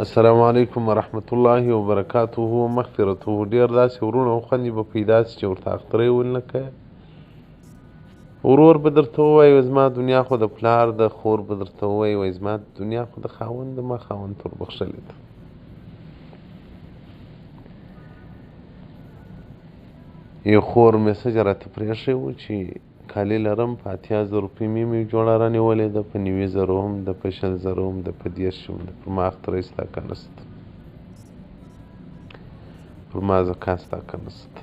السلام علیکم ورحمت الله وبرکاته ومغفرته. ډېر داسې ورونه او خویندې به پیدا سي چې ورته اختری ونه کوې. ورور به درته ووایي زما دنیا خو د پلار ده، خور به درته ووایي زما دنیا خو د خاوند ده، ما خاوند ته وربخښلې ده. یو خور میسج راته پرېښی و چې کالي لرم په 80,000 روپۍ مې جوړه رانیولې ده، په 90,000 هم ده، په 60,000 هم ده، په 10,000 هم ده. پر ما اختری ستا که نسته، پر ما زکات ستا که نسته.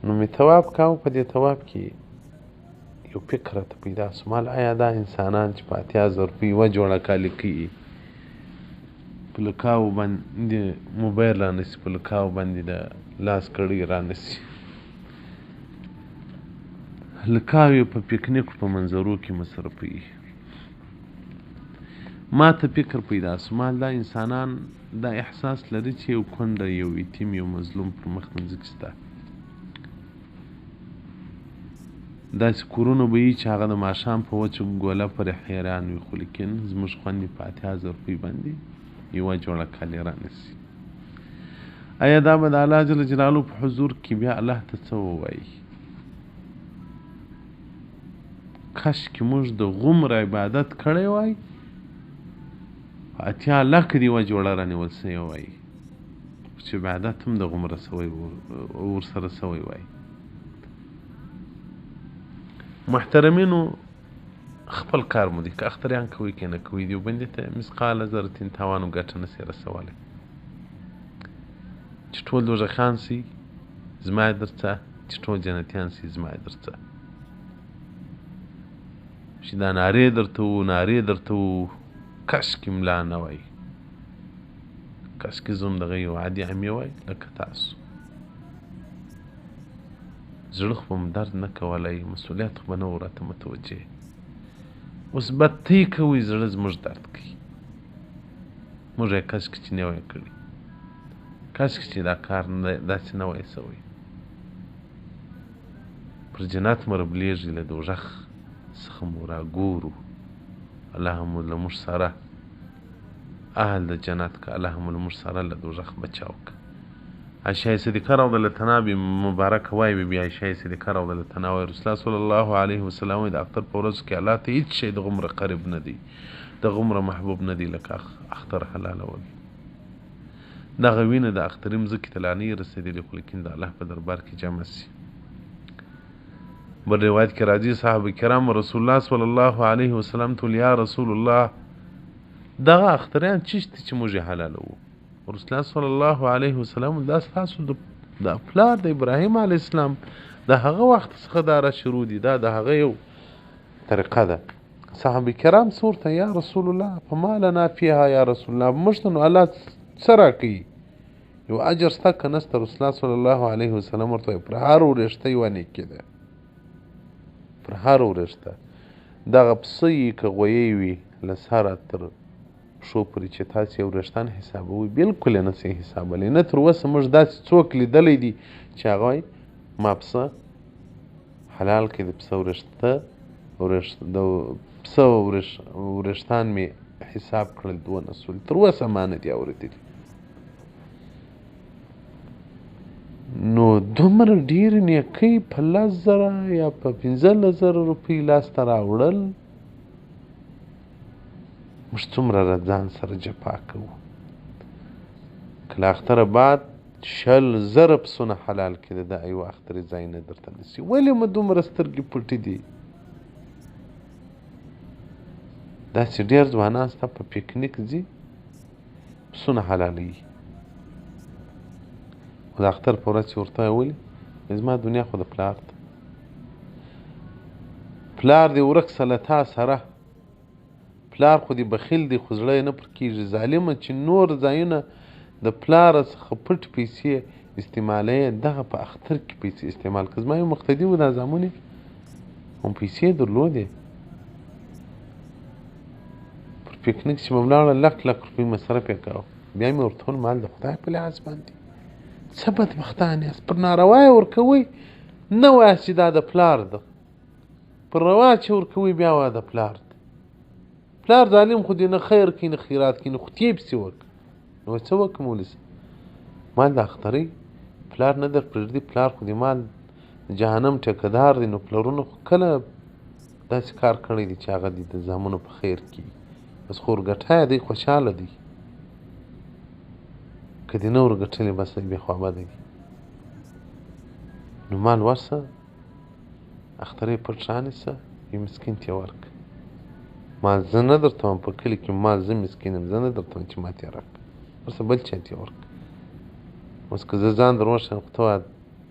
نو مې تواب کاوه. په دې تواب کې یو فکر راته پیدا سو، مال آیا دا انسانان چې په 80,000 روپۍ یوه جوړه کالي کوي، په لکاو باندې موبایل رانیسي، په لکاو باندې د لاس کړۍ رانیسي، لکاو په پکنیک په منظرو کې مصرفوي. ما ته فکر پیدا سو، مال دا انسانان دا احساس لري چې یو کونډه، یو یتیم، یو مظلوم پر مخ منځ کې سته. داسې کورونه به وي چې هغه د ماښام په وچه ګوله پورې حیران وي، خو لیکن زموږ خویندې په 80,000 روپۍ باندې یوه جوړه کالي رانیسي. آیا دا به د الله جل جلاله په حضور کې بیا الله ته څه ووایي؟ کاشکې موږ د غومره عبادت کړی وای، په 80 لکه دې یوه جوړه رانیول سوی وای، چې عبادت هم د غومره سوی ورسره سوی وای. محترمینو، خپل کار مو دی، که اختریان کوئ که نه کوئ، دیوبندي ته مثقال ذرة تاوان و ګټه نسي رسولی. چې ټول دوزخیان سي زما یې درڅه، چې ټول جنتیان سي زما یې درڅه. چې دا نارې درته وو، نارې درته وو، کاشکې ملا نه وای، کاشکې زه هم دغه یو عادي عمي وای لکه تاسو. زړه خو به م درد نه کولی، مسؤلیت خو به نه و راته متوجه. اوس بدتۍ کوئ، زړه زموږ درد کوي. موږ یې کاشکې چې نه وای کړي، کاشکې چې دا کار داسې نه وای سوی. پر جنت مو ربلېږي، له دوژخ څخه مو راګورو. الله مو له موږ سره اهل د جنت که، الله مو له موږ سره له دوژخ بچاو که. عایشه صدیقه رضی الله عنها مبارکه وایي، بی بی عایشه صدیقه رضی الله عنها وایي رسول الله صلی الله علیه وسلم وایي د اختر په ورځو کې الله ته هېڅ شی دغومره قریب نه دی، دغومره محبوب نه دی لکه اختر حلالول. دغه وینه د اختري مځکې ته لا نه یې رسېدلې، خو لیکن د الله په دربار کې جمع سي. بل روایت کې راځي صحابه کرام رسول الله صلی الله علیه وسلم ته یا رسول الله دغه اختریان چیشته چې موږ یې حلالوو؟ رسول الله صلی الله علیه وسلم دا ستاسو د پلار د ابراهیم علیه السلام د هغه وخت څخه دا را شروع دي، دا د هغه یو طریقه ده. صحابه کرام څه ورته یا رسول الله فما لنا فیها یا رسول الله، موږ ته نو الله څه راکوي، یو اجر سته که نسته؟ رسول الله صلی الله علیه وسلم ورته وایي پر هر وریښته یوه نیکي ده، پر هر وریښته. دغه پسه یي که غویی وي له سره تر پښو پورې چې تاسې یې وریښتان حسابوئ، بالکل یې نسئ حسابولی. نه تر اوسه موږ داسې څوک لیدلی دي چې هغه وایي ما پسه حلال کړي، د پسه وریښتان مې حساب کړل 2 نسول، تر اوسه ما نه دي اورېدلي. نو دومره ډېرې نیکۍ په 10,000 یا په 15,000 روپۍ لاسته راوړل، موږ څومره له ځان سره جفا کوو. که له اختره بعد 20,000 پسونه حلال کړي، دا یو اختري ځای نه درته نیسي. ولې مو دومره سترګې پټې دي؟ داسې ډېر ځوانان ستا په پکنیک ځي، پسونه حلالوي، خو د اختر په ورځ چې ورته وایي ولې زما دنیا خو د پلار ده، پلار دې ورک سه له تا سره، پلار خو دې بخیل دی خو زړه یې نه پر کېږي. ظالمه چې نور ځایونه د پلاره څخه پټ پیسې استعمالوي، دغه په اختر کې پیسې استعمال که. زما یو مقتدي و دا زامن یې هم پیسې درلودې، پر پکنیک چې به ولاړه 1,00,000 روپۍ مصرف یې کوه. بیا مې ورته وویل مال د خدای په لحاظ باندې څه بدبختان یاست، پر ناروا یې ورکوئ، نه وایاست چې دا د پلار ده، پر روا چې ورکوئ بیا وایه د پلار ده. پلار ظالم خو دې نه خیر کوي نه خیرات کوي، نو خو تیې پسې وکړه. نو څه وکړم مولوي صاحب؟ مال د اخترۍ پلار نه در پرېږدي، پلار خو دې مال جهنم ټیکهدار دی، نو پلرونو خو کله داسې کار کړی دی چې هغه دې د زامنو په خیر کړي. بس خو ورګټایه دی خوشحاله دی، که دې نه ورګټلې بس بې خوابده دی. نو مال ورسه اخترۍ پټ رانیسه، یو مسکین ته یې ورکړه. مال زه نه درته وایم په کلي کې مال زه مسکین یم، زه نه درته وایم چې ما ته یې راکړه، ورسه بل چا ته یې ورکړه. اوس که زه ځان در وښیم خو ته وایه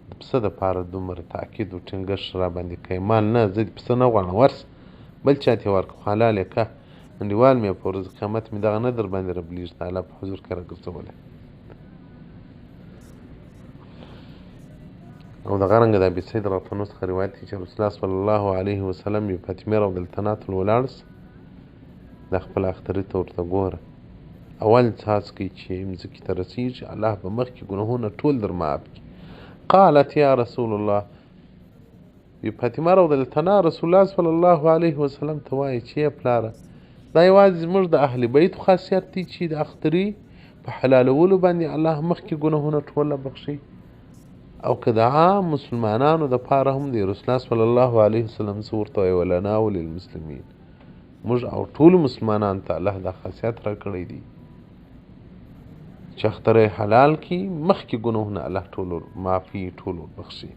د پسه دپاره دومره تاکید و ټینګښت را باندې کوې. مال نه، زه د پسه نه غواړم، ورسه بل چا ته یې ورکړه، خو حلال یې که. انډیوال مې په ورځ قیامت مې دغه نه در باندې ربلېږي، د الله په حضور کې راګرځولی. او دغه رنګه د ابي سعید رضی څخه روایت دی چې رسول الله صلی الله علیه وسلم یو فاطمې رضی ولاړ سه، د خپل اختري ته ورته ګوره، اول څاڅکی چې مځکې ته رسېږي الله به مخکې ګناهونه ټول در معاف کړي. قالت یا رسول الله، وی فاطمه رسول الله صلی الله علیه وسلم ته وایي چې یې پلاره، دا یوازې زموږ د اهل بیتو خاصیت دی چې د اختري په حلالولو باندې الله مخکې ګناهونه ټوله بخښي، او که د عام مسلمانانو دپاره هم دی. رسول الله صلی الله علیه وسلم څه ورته وایي؟ ولنا وللمسلمین، موږ او ټولو مسلمانانو ته الله دا خاصیت را کړی دی چې اختری حلال کړي، مخکې ګناهونه الله ټولو معافي ټولو بخښي.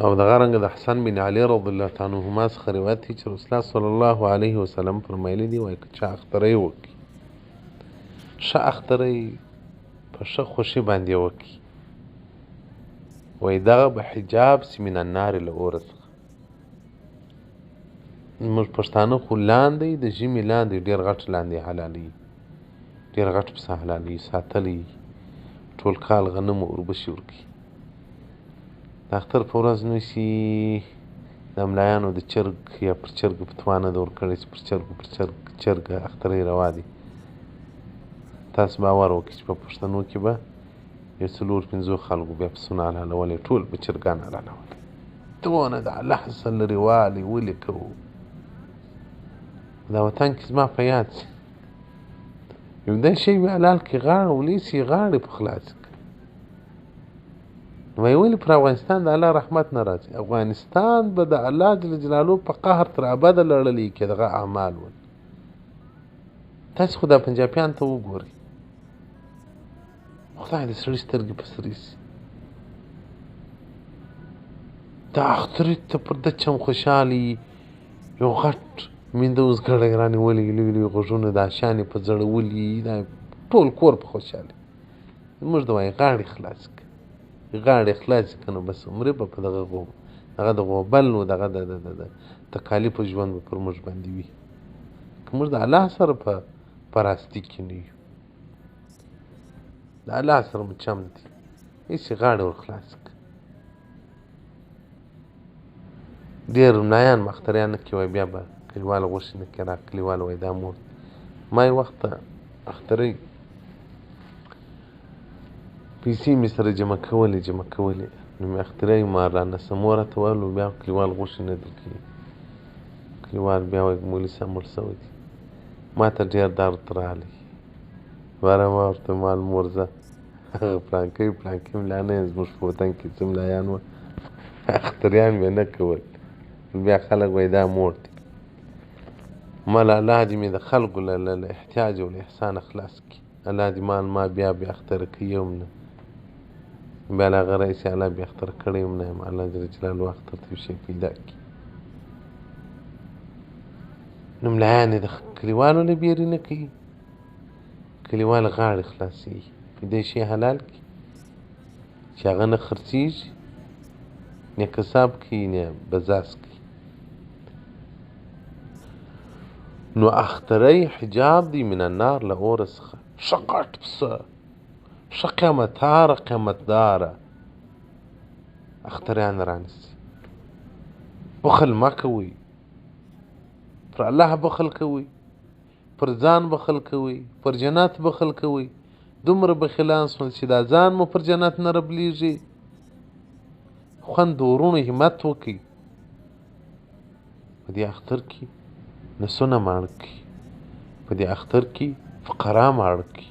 او دغه رنګه د حسن بن علي رضی الله تعالی عنهما څخه روایت دی چې رسول الله صلی الله علیه وسلم فرمایلی دی، وایي که چا اختری وکړي، ښه اختری په ښه خوښي باندې وکړي، وایي دغه به حجاب سي من النار له اوره څخه. موږ پښتانه خو لاندی د ژمي لاندی ډېر غټ لاندی حلالوي، ډېر غټ پسه حلالوي، ساتلی ټول کال غنم او اوربشې ورکوي. د اختر په ورځ نو سي د ملایانو د چرګ یا پر چرګ فتوا نه ده ورکړې چې پر چرګ اخترۍ روا دي. تاسو باور وکړئ چې په پښتنو کې به یو 4-5 خلکو بیا پسونه حلالولی، ټول به چرګان حلالولی. دونه د الله سره لرې والی ولې کوو؟ دا وطن کې زما په یاد شي یو دا شی وي حلال کړي، غاړه ونیسي، غاړې په خلاص کړي. وایي ولې پر افغانستان د الله رحمت نه راځي؟ افغانستان به د الله جل جلاله په قهر تر ابده لړلی کې دغه اعمال ول. تاسې خو دا پنجابیان ته وګورئ، خدای د سړي سترګې په سرې سي. دا اختري ته پر ده چم خوشحالي، یو غټ مینده اوس ګړی رانیولي، لوی لوی غوږونه، دا شیان یې په ځړولي، دا ټول کور په خوشحالي. زموږ د وایي غاړې خلاصې کړه، غاړې خلاصې کړه، نو بس عمرې به په دغه د غوبل و دغه د تکالیفو ژوند به پر موږ باندې وي، که موږ د الله سره په راستي کې نه یو. د الله سره مو چم دی، هېڅ یې غاړې ور خلاصې کړه. ډېر ملایان مختریان نه کوي، بیا به کلیوال غوښې نه کوي، را کلیوال وایي دا مور. ما یې وخت ته اخترۍ پیسې مې سره جمع کولې، نو مې اخترۍ مار رانیسه، مور راته ویل بیا کلیوال غوښې نه درکوي. کلیوال بیا وایي مولوي صاحب مړ سوی دی، ما ته ډېر درد راغلی. باره ما ورته مال مور زه هغه پلانکۍ ملا نه یم، زموږ په وطن کې څه ملایان وه اختریان مې نه کول. بیا خلک وایي دا موړ دی. ماله الله دې مې د خلکو له احتیاج او له احسانه خلاص کړي. الله دې ما بیا اختره کوي هم نه، بیا له هغه رئیس الله بیا اختره کړی هم نه یم. الله جل جلاله اختر ته یو شی پیدا کړي. نو ملایان یې د کلیوالو نه بیرې نه کوي، کلیوال غاړې خلاصېږي، دې شی حلال کړي چې هغه نه خرڅېږي، نه کساب کوي، نه بزاس کوي. نو اختری حجاب دی من النار له اوره څخه. ښه غټ پسه، ښه قیمتداره اختریان رانیسي. بخل مه کوئ، پر الله بخل کوئ، پر ځان بخل کوئ، پر جنت بخل کوئ. دومره بخیلان سول چې دا ځان مو پر جنت نه ربلیږي. خوند د ورونو همت وکړئ په دې اختر کې نسونه ماړه کړي، په دې اختر کې فقرا ماړه کړي.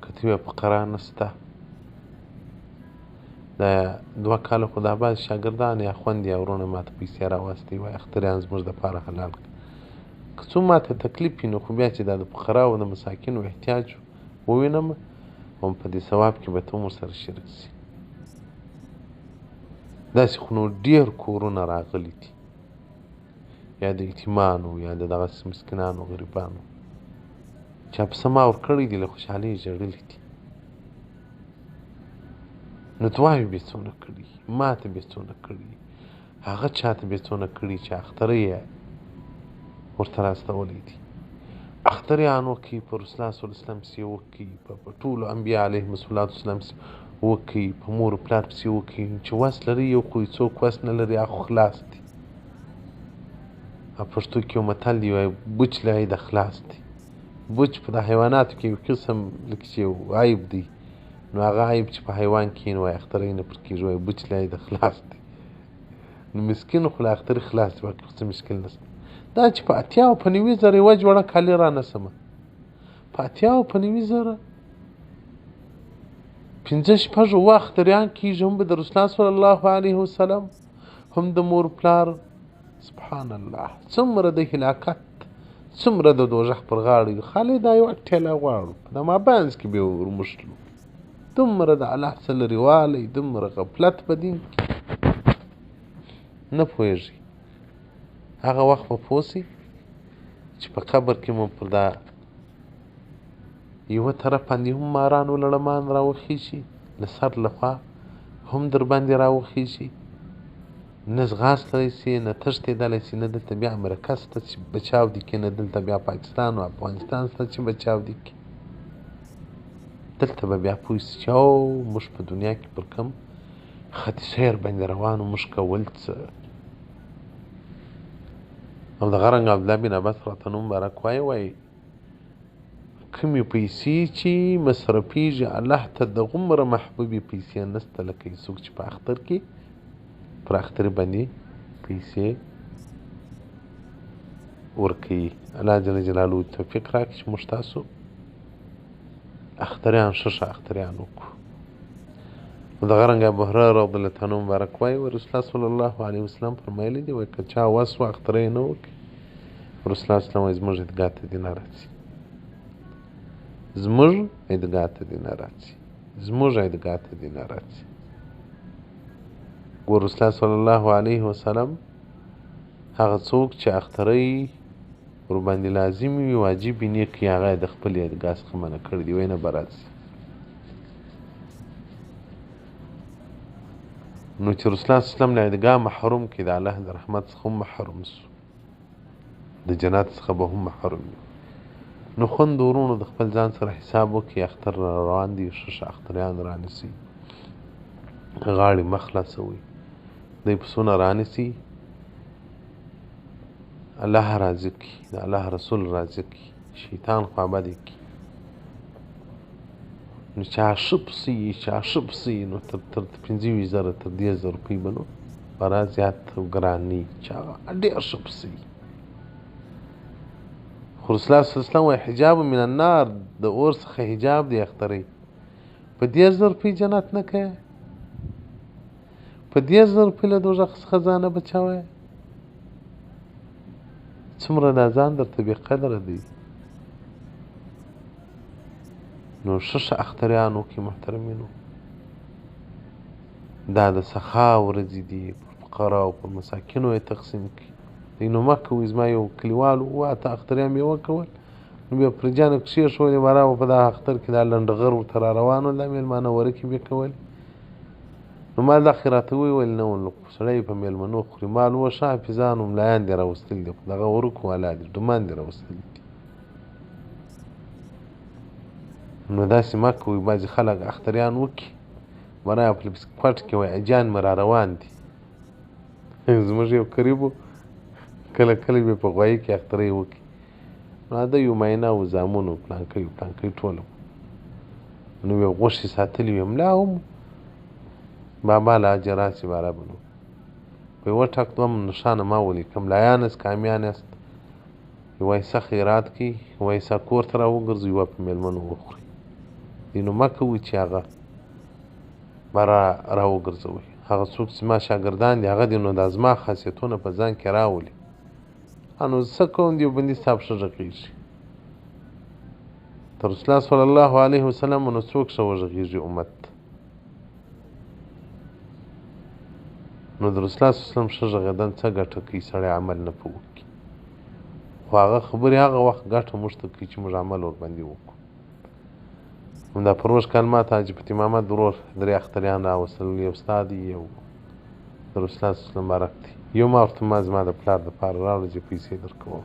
که ته وایې فقرا نسته، دا 2 کاله خو دا بعض شاګردان یا خویندې یا وروڼه ما ته پیسې راواستوي، وایي اختریان زموږ دپاره حلال کړه. که څو ما ته تکلیف وي نو خو بیا چې دا د فقراو د مساکینو احتیاج ووینم، هم په دې ثواب کې به ته هم ورسره شریک شي. داسې خو نو ډېر کورونه راغلي دي، یا د یتیمانو یا د دغسې مسکینانو غریبانو، چا پسه ما ورکړی دي، له خوشحالۍ یې ژړلي دي. نو دعاوې به یې څونه کړي، ما ته به یې څونه کړي، هغه چا ته به یې څونه کړي چې اختره یې ورته راستولی دي. اختریان وکړي، په رسول الله صلی الله علیه وسلم پسې وکړي، په ټولو انبیا علیهم السلام وکړي، په مور و پلار پسې وکړي. چې وس لري یو خو څوک وس نه لري، هغه خلاص دي. پښتو کې یو متل دی، وایي بوچ له عیده خلاص دی. بوچ په د حیواناتو کې یو قسم لکه چې یو عیب دی، نو هغه عیب چې په حیوان کې نو وایي اختری نه پر کېږي، وایي بوچ له عیده خلاص دی. نو مسکین خو له اختري خلاص دی، باقي خو څه مشکل نشته. دا چې په 80 او په 90 زره یوه جوړه کالي رانیسمه، په 80 او په 90 زره 5-6 اوه اختریان کېږي، هم به د رسول الله صلی الله علیه وسلم، هم د مور پلار. سبحان الله، څومره د هلاکت، څومره د دوزخ پر غاړه یو. خالي دا یوه ټېله غواړو، په د مابینځ کې به یې ورموښلو. دومره د الله څخه لرېوالی، دومره غفلت په دین کې نه پوهېږي. هغه وخت به پوه سئ چې په قبر کې مو پر دا یوه طرف باندې هم ماران ولړمان راوخیږي، له سر له خوا هم در باندې راوخیږي، نه ځغاستلی سي، نه تښتېدلی سي، نه دلته بیا امریکا شته چې بچاو دي کړي، نه دلته بیا پاکستان او افغانستان شته چې بچاو دي کړي. دلته به بیا پوه سي چې او موږ په دنیا کې پر کوم خط سیر باندې روان وو، موږ کول څه. او دغه رنګ عبدالله بن عباس راته نوم مبارک وایي کومې پیسې چې مصرفېږي الله ته دغومره محبوبې پیسې نشته لکه څوک چې په اختر کې پر اختر باندې پیسې ورکوي. الله جل جلاله توفیق راکړي چې موږ تاسو اختریان ښه اختریان وکړو. نو دغه رنګ ابوهریره رضی الله عنه مبارک وایي رسول الله صلی الله علیه وسلم فرمایلی دي، وایي که چا وس و اختری نه وکړي، رسول الله صلی الله علیه وسلم وایي زموږ عیدګاه ته دې نه راځي، زموږ عیدګاه ته دې نه راځي، زموږ عیدګاه ته دې نه راځي. ګور رسول الله صلی الله علیه وسلم هغه څوک چې اختری ورباندې لازم وي، واجب یې نه کړي، هغه یې د خپل عیدګاه څخه منع کړی دی، وایي نه به راځي. نو چې رسول الله صلی الله علیه وسلم له عیدګاه محروم کړي، د الله د رحمت څخه هم محروم سو، د جنت څخه به هم محروم وي. نو خوند ورونو د خپل ځان سره حساب وکړي، اختر را روان دي، ښه اختریان رانیسي، غاړې مه خلاصوئ، دی پسونه رانیسي، الله راضي کړي، د الله رسول راضي کړي، شیطان خوابدی کړي. نو چا ښه پسه یي، چا ښه پسه یي، نو تر 25 زره تر 10 زره روپۍ به نو خورا زیات ګران نه وي، چې هغه ډېر ښه پسه یي. خو رسول الله صلی الله علیه وسلم وایي حجاب من النار، د اور څخه حجاب دی اختری. په 10 زره روپۍ جنت نه کوې، په 10 زره روپۍ له دوزخ څخه ځان نه بچوې. څومره دا ځان درته بې قدره دی. نو ښه اختریان وکړي محترمینو، دا د سخا ورځې دي، پر فقراو پر مساکینو یې تقسیم کړي. دی نو مه کوئ، زما یو کلیوال وو 8 اختریان مې وکول، نو بیا پرنجانه کښېښولې، بارا به په دا اختر کې دا لنډغر ورته را روان ول، دا مېلمانه ورکې به یې کولې. نو ما دغه راته وویل نه نو سړی په مېلمنو خوري، مال وه ښه حافظان و ملایان دې راوستلي دي، خو دغه ورکو والا دي، ډمان دې راوستلي دي. نو داسې مه کوئ. بعضې خلک اختریان وکړي، برای په پټ کې وایي اجان مې را روان دي. زموږ یو قریب و، کله کله به په غوایي کې اختری وکړي، نو د یو ماینه و زامنو پلانکۍ ټوله، نو یې غوښې ساتلي وې، ملا هم بابا له اجر راسي باره به نو په په یوه ټک دوه نښانه ما ولیکه ملایان یاست کامیان یاست یوه حصه خیرات کوي یوه حصه کور ته راوګرځوي یوه په مېلمنو وخوري دې نو مه کوئ چې هغه به راوګرځوئ هغه څوک چې زما شاګردان دي هغه دې نو دا زما خاصیتونه په ځان کې راولي نو څه کوم دیوبندي صاحب ښه غږېږي د رسول الله صلی الله علیه وسلم نو څوک ښه وغږېږي امت نو د رسول الله صلی الله علیه وسلم ښه غږېدل څه ګټه کوي سړی عمل نه په وکړي خو هغه خبرې هغه وخت ګټه موږ ته کوي چې موږ عمل ورباندې وکړو همدا په روژ کال ما ته حاجي فتح محمد ورور درې اختریان راوستل یو ستا دی یو د رسول الله صلی الله علیه وسلم مبارک دی یو ما ورته ما زما د پلار دپاره راوړه چې پیسې درکوم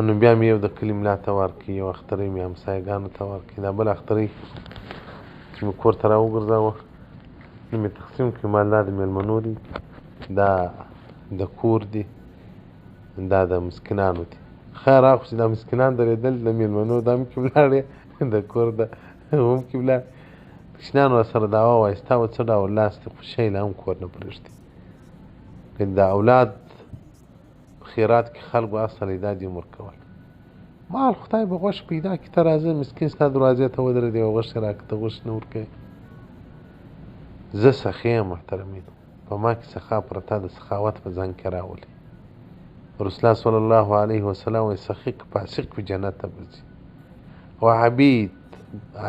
نو بیا مې یو د کلي ملا ته ورکړي یو اخترۍ مې همسایګانو ته ورکړي دا بل اخترۍ چې مې کور ته راوګرځاوه نو مې تقسیم کړي ما دا د مېلمنو دي دا د کور دي دا د مسکینانو دي خیر هغه چې دا مسکینان درېدل د مېلمنو دا هم کې ولاړې د کور د هم کې ولاړ ماشومان ورسره دعوه وایسته و څه ډول لاس دې خوشی له هم کور نه پرېږدي د اولاد په خیرات کې خلکو اصل دا دې ورکول مال خدای به غوښ پیدا کړي ته راځه مسکین ستا دروازې ته ودرېدی او غوښ یې راکړه ته غوښ نه ورکوې زه سخي یم محترمینو په ما کې سخا پرته د سخاوت په ځان کې راولي رسول الله صلی الله علیه وسلم وایي سخي که فاسق وي جنت ته به ځي او عبید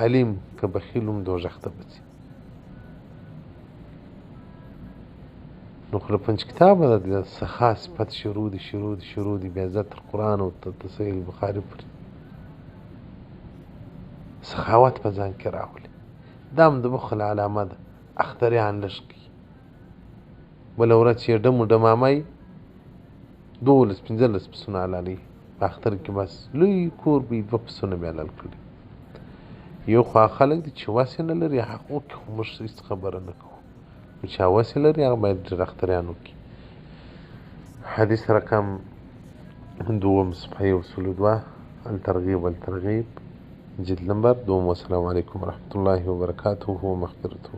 علیم که بخیل هم دوژخ ته به ځي نو خو له پنځ کتابه د سخا صفت شروع دي بیا زه تر قرآن او تر صحیح البخاري پورې سخاوت په ځان کې راولي دا هم د بخل علامه ده اختریان لږ کوي بله ورځ چې یې ډم و ډمامه 12-15 پسونه حلالوي په اختر کې بس لوی کور به یې 2 پسونه مې حلال کړي یو خو هغه خلک دي چې وس یې نه لري هغو کې خو موږ هېڅ خبره نه کوو چې هغه وس یې لري هغه باید ډېر اختریان وکړي حدیث رقم 2 صفحه اصول 2 الترغیب والترغیب جلد نمبر 2 والسلام علیکم ورحمة الله وبرکاته ومغفرته